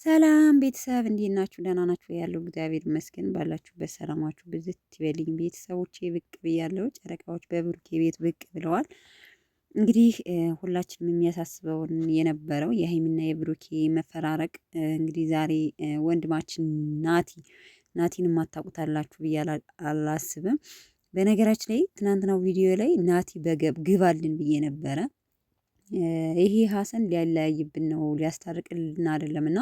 ሰላም ቤተሰብ እንዴት ናችሁ? ደህና ናችሁ? ያለው እግዚአብሔር ይመስገን። ባላችሁበት ሰላማችሁ ብዝት ይበልኝ። ቤተሰቦቼ ብቅ ብያለሁ። ጨረቃዎች በብሩኬ ቤት ብቅ ብለዋል። እንግዲህ ሁላችንም የሚያሳስበውን የነበረው የሀይሚና የብሩኬ መፈራረቅ እንግዲህ ዛሬ ወንድማችን ናቲን ማታውቁታላችሁ ብዬ አላስብም። በነገራችን ላይ ትናንትናው ቪዲዮ ላይ ናቲ ግባልን ብዬ ነበረ። ይሄ ሀሰን ሊያለያይብን ነው ሊያስታርቅልን አይደለም። እና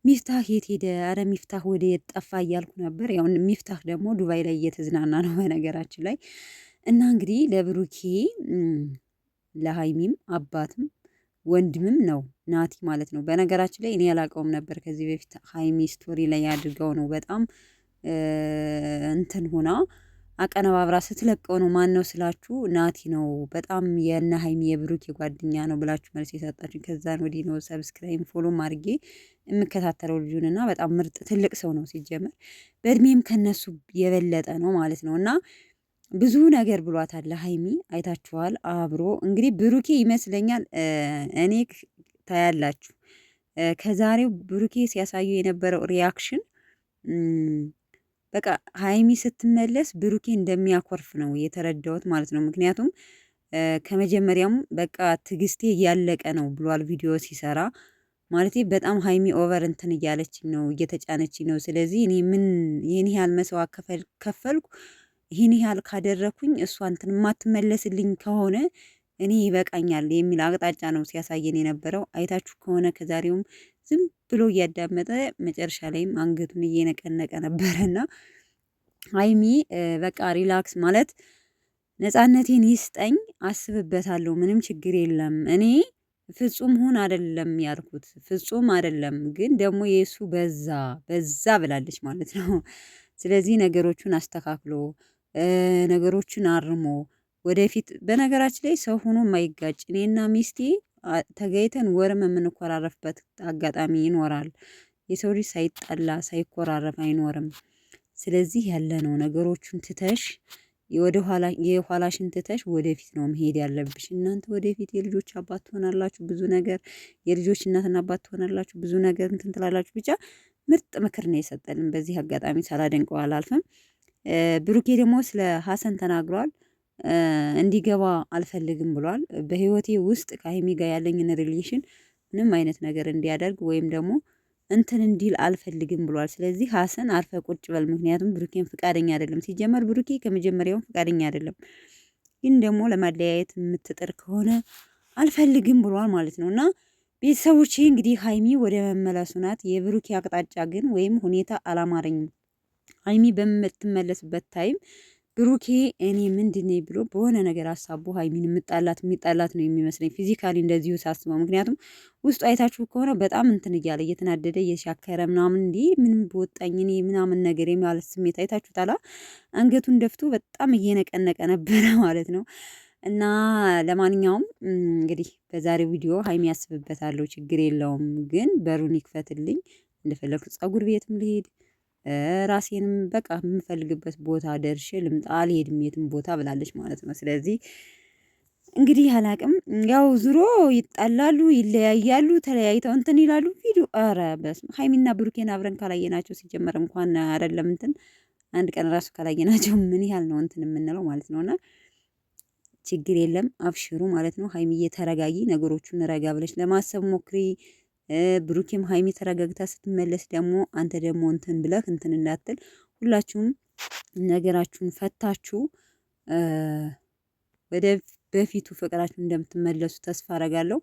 ሚፍታህ የት ሄደ? አረ ሚፍታህ ወደ የት ጠፋ እያልኩ ነበር። ያው ሚፍታህ ደግሞ ዱባይ ላይ እየተዝናና ነው በነገራችን ላይ። እና እንግዲህ ለብሩኬ ለሀይሚም አባትም ወንድምም ነው ናቲ ማለት ነው። በነገራችን ላይ እኔ ያላቀውም ነበር ከዚህ በፊት ሀይሚ ስቶሪ ላይ አድርገው ነው በጣም እንትን ሆና አቀነባብራ ስትለቀው ነው። ማን ነው ስላችሁ ናቲ ነው። በጣም የነ ሀይሚ የብሩክ ጓደኛ ነው ብላችሁ መልስ የሰጣችሁ። ከዛን ወዲህ ነው ሰብስክራይብ ፎሎም አድርጌ የምከታተለው ልጁን እና በጣም ምርጥ ትልቅ ሰው ነው ሲጀመር በእድሜም ከነሱ የበለጠ ነው ማለት ነው። እና ብዙ ነገር ብሏታል ሀይሚ አይታችኋል። አብሮ እንግዲህ ብሩኬ ይመስለኛል እኔ ታያላችሁ ከዛሬው ብሩኬ ሲያሳዩ የነበረው ሪያክሽን በቃ ሀይሚ ስትመለስ ብሩኬ እንደሚያኮርፍ ነው የተረዳሁት ማለት ነው። ምክንያቱም ከመጀመሪያውም በቃ ትግስቴ እያለቀ ነው ብሏል ቪዲዮ ሲሰራ ማለት በጣም ሀይሚ ኦቨር እንትን እያለችኝ ነው እየተጫነችኝ ነው። ስለዚህ እኔ ምን ይህን ያህል መስዋዕት ከፈልኩ ይህን ያህል ካደረኩኝ እሷ እንትን የማትመለስልኝ ከሆነ እኔ ይበቃኛል የሚል አቅጣጫ ነው ሲያሳየን የነበረው። አይታችሁ ከሆነ ከዛሬውም ዝም ብሎ እያዳመጠ መጨረሻ ላይም አንገቱን እየነቀነቀ ነበረና ሀይሚ በቃ ሪላክስ ማለት ነፃነቴን ይስጠኝ፣ አስብበታለሁ፣ ምንም ችግር የለም። እኔ ፍጹም ሁን አይደለም ያልኩት ፍጹም አይደለም፣ ግን ደግሞ የሱ በዛ ብላለች ማለት ነው። ስለዚህ ነገሮቹን አስተካክሎ ነገሮችን አርሞ ወደፊት በነገራችን ላይ ሰው ሆኖ የማይጋጭ እኔና ሚስቴ ተገይተን ወርም የምንኮራረፍበት አጋጣሚ ይኖራል። የሰው ልጅ ሳይጠላ ሳይኮራረፍ አይኖርም። ስለዚህ ያለ ነው ነገሮቹን ትተሽ የኋላሽን ትተሽ ወደፊት ነው መሄድ ያለብሽ። እናንተ ወደፊት የልጆች አባት ትሆናላችሁ፣ ብዙ ነገር የልጆች እናትና አባት ትሆናላችሁ፣ ብዙ ነገር እንትን ትላላችሁ። ብቻ ምርጥ ምክር ነው የሰጠልን። በዚህ አጋጣሚ ሳላደንቀው አላልፍም። ብሩኬ ደግሞ ስለ ሀሰን ተናግሯል። እንዲገባ አልፈልግም ብሏል። በህይወቴ ውስጥ ከሀይሚ ጋር ያለኝን ሪሌሽን ምንም አይነት ነገር እንዲያደርግ ወይም ደግሞ እንትን እንዲል አልፈልግም ብሏል። ስለዚህ ሀሰን አርፈ ቁጭ በል። ምክንያቱም ብሩኬን ፍቃደኛ አይደለም። ሲጀመር ብሩኬ ከመጀመሪያውም ፍቃደኛ አይደለም። ግን ደግሞ ለማለያየት የምትጥር ከሆነ አልፈልግም ብሏል ማለት ነው። እና ቤተሰቦቼ እንግዲህ ሀይሚ ወደ መመለሱ ናት። የብሩኬ አቅጣጫ ግን ወይም ሁኔታ አላማረኝም። ሀይሚ በምትመለስበት ታይም ብሩኬ እኔ ምንድን ነኝ ብሎ በሆነ ነገር አሳቦ ሀይሚን የሚጣላት ነው የሚመስለኝ ፊዚካሊ እንደዚሁ ሳስበው። ምክንያቱም ውስጡ አይታችሁ ከሆነ በጣም እንትን እያለ እየተናደደ እየሻከረ ምናምን እንዲህ ምንም በወጣኝ እኔ ምናምን ነገር የሚያለት ስሜት አይታችሁታላ። አንገቱን ደፍቶ በጣም እየነቀነቀ ነበረ ማለት ነው። እና ለማንኛውም እንግዲህ በዛሬው ቪዲዮ ሀይሚ ያስብበታለሁ፣ ችግር የለውም ግን በሩን ይክፈትልኝ፣ እንደፈለግኩት ጸጉር ቤትም ልሄድ ራሴንም በቃ የምፈልግበት ቦታ ደርሼ ልምጣ፣ አልሄድም የትም ቦታ ብላለች ማለት ነው። ስለዚህ እንግዲህ አላቅም፣ ያው ዙሮ ይጣላሉ፣ ይለያያሉ፣ ተለያይተው እንትን ይላሉ። ቪዲዮ ኧረ በስመ ሀይሚና ብሩኬን አብረን ካላየናቸው ሲጀመር እንኳን አይደለም እንትን አንድ ቀን ራሱ ካላየናቸው ምን ያህል ነው እንትን የምንለው ማለት ነውና ችግር የለም አብሽሩ ማለት ነው። ሀይሚዬ ተረጋጊ፣ ነገሮቹን ረጋ ብለሽ ለማሰብ ሞክሪ። ብሩኬም ሀይሚ ተረጋግታ ስትመለስ ደግሞ አንተ ደግሞ እንትን ብለህ እንትን እንዳትል፣ ሁላችሁም ነገራችሁን ፈታችሁ ወደ በፊቱ ፍቅራችሁ እንደምትመለሱ ተስፋ አረጋለሁ።